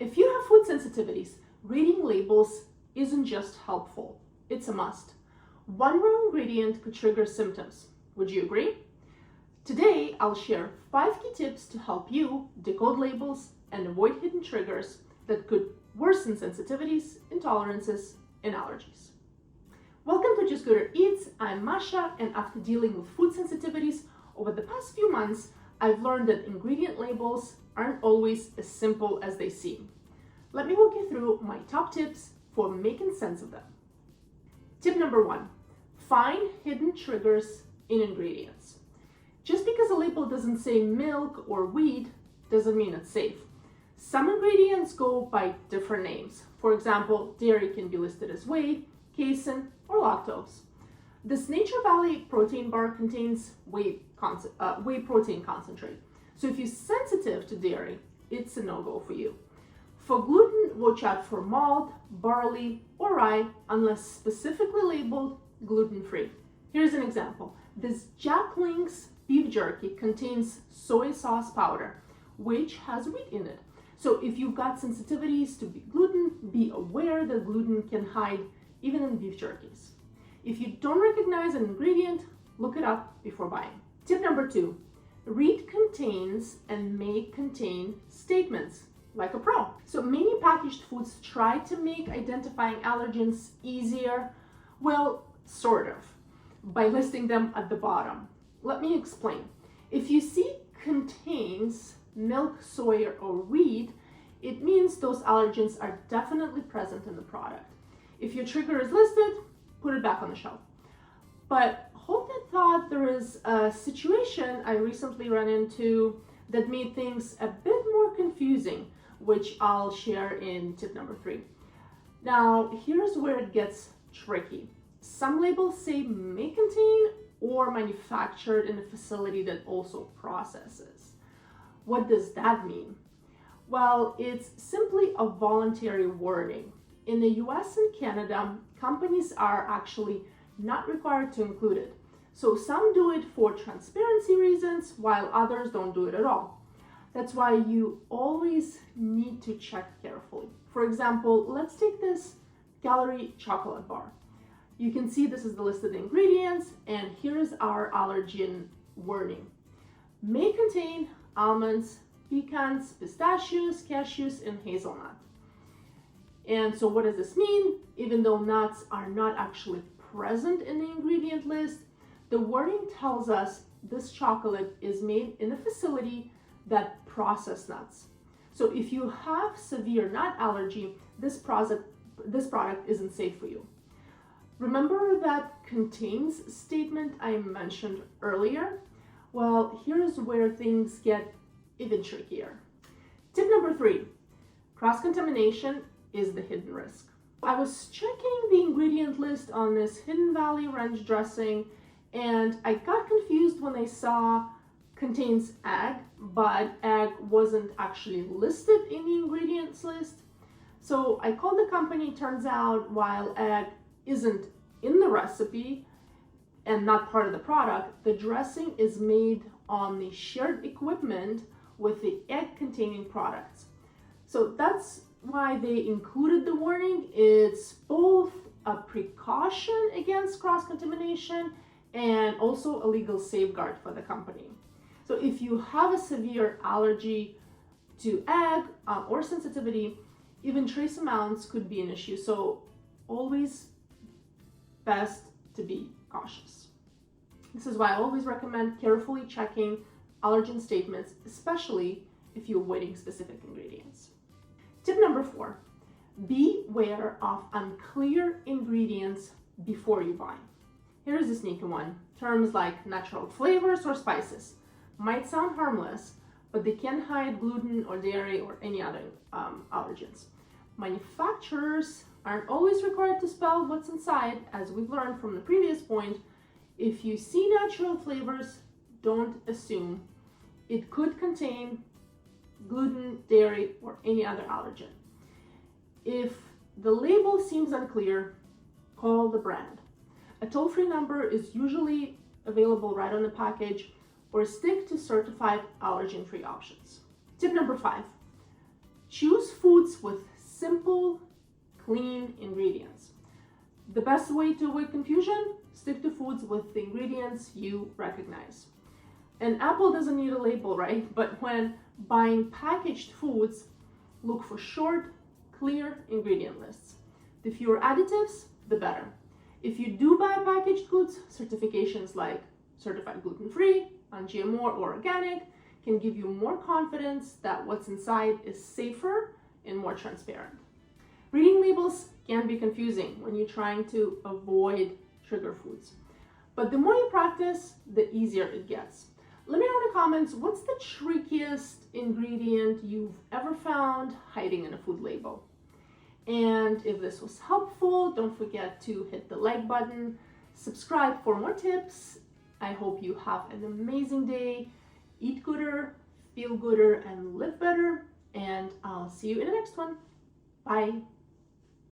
If you have food sensitivities, reading labels isn't just helpful, it's a must. One wrong ingredient could trigger symptoms. Would you agree? Today, I'll share 5 key tips to help you decode labels and avoid hidden triggers that could worsen sensitivities, intolerances, and allergies. Welcome to Just Gooder Eats. I'm Masha, and after dealing with food sensitivities over the past few months, I've learned that ingredient labels aren't always as simple as they seem. Let me walk you through my top tips for making sense of them. Tip number 1, find hidden triggers in ingredients. Just because a label doesn't say milk or wheat doesn't mean it's safe. Some ingredients go by different names. For example, dairy can be listed as whey, casein, or lactose. This Nature Valley protein bar contains whey protein concentrate. So if you're sensitive to dairy, it's a no-go for you. For gluten, watch out for malt, barley, or rye unless specifically labeled gluten-free. Here's an example. This Jack Link's beef jerky contains soy sauce powder, which has wheat in it. So if you've got sensitivities to gluten, be aware that gluten can hide even in beef jerkies. If you don't recognize an ingredient, look it up before buying. Tip number 2, read contains and may contain statements like a pro. So many packaged foods try to make identifying allergens easier. Well, sort of, by listing them at the bottom. Let me explain. If you see contains milk, soy, or wheat, it means those allergens are definitely present in the product. If your trigger is listed, put it back on the shelf. But hold that thought. There is a situation I recently ran into that made things a bit more confusing, which I'll share in tip number 3. Now, here's where it gets tricky. Some labels say may contain or manufactured in a facility that also processes. What does that mean? Well, it's simply a voluntary wording. In the US and Canada, companies are actually not required to include it. So some do it for transparency reasons, while others don't do it at all. That's why you always need to check carefully. For example, let's take this calorie chocolate bar. You can see this is the list of the ingredients, and here's our allergen wording. May contain almonds, pecans, pistachios, cashews, and hazelnut. And so what does this mean? Even though nuts are not actually present in the ingredient list, the wording tells us this chocolate is made in a facility that processes nuts. So if you have severe nut allergy, this product isn't safe for you. Remember that contains statement I mentioned earlier? Well, here's where things get even trickier. Tip number 3, cross-contamination is the hidden risk. I was checking the ingredient list on this Hidden Valley ranch dressing, and I got confused when I saw contains egg, but egg wasn't actually listed in the ingredients list. So I called the company. Turns out while egg isn't in the recipe and not part of the product, the dressing is made on the shared equipment with the egg containing products. So that's why they included the warning. It's both a precaution against cross-contamination and also a legal safeguard for the company. So if you have a severe allergy to egg or sensitivity, even trace amounts could be an issue. So always best to be cautious. This is why I always recommend carefully checking allergen statements, especially if you're avoiding specific ingredients. Tip number 4, beware of unclear ingredients before you buy. Here's a sneaky one. Terms like natural flavors or spices might sound harmless, but they can hide gluten or dairy or any other allergens. Manufacturers aren't always required to spell what's inside, as we've learned from the previous point. If you see natural flavors, don't assume. It could contain gluten, dairy, or any other allergen. If the label seems unclear, call the brand. A toll-free number is usually available right on the package, or stick to certified allergen-free options. Tip number 5, choose foods with simple, clean ingredients. The best way to avoid confusion, stick to foods with the ingredients you recognize. An apple doesn't need a label, right? But when buying packaged foods, look for short, clear ingredient lists. The fewer additives, the better. If you do buy packaged goods, certifications like certified gluten-free, non-GMO, or organic can give you more confidence that what's inside is safer and more transparent. Reading labels can be confusing when you're trying to avoid trigger foods, but the more you practice, the easier it gets. Let me know in the comments, what's the trickiest ingredient you've ever found hiding in a food label? And if this was helpful, don't forget to hit the like button, subscribe for more tips. I hope you have an amazing day. Eat gooder, feel gooder, and live better. And I'll see you in the next one. Bye.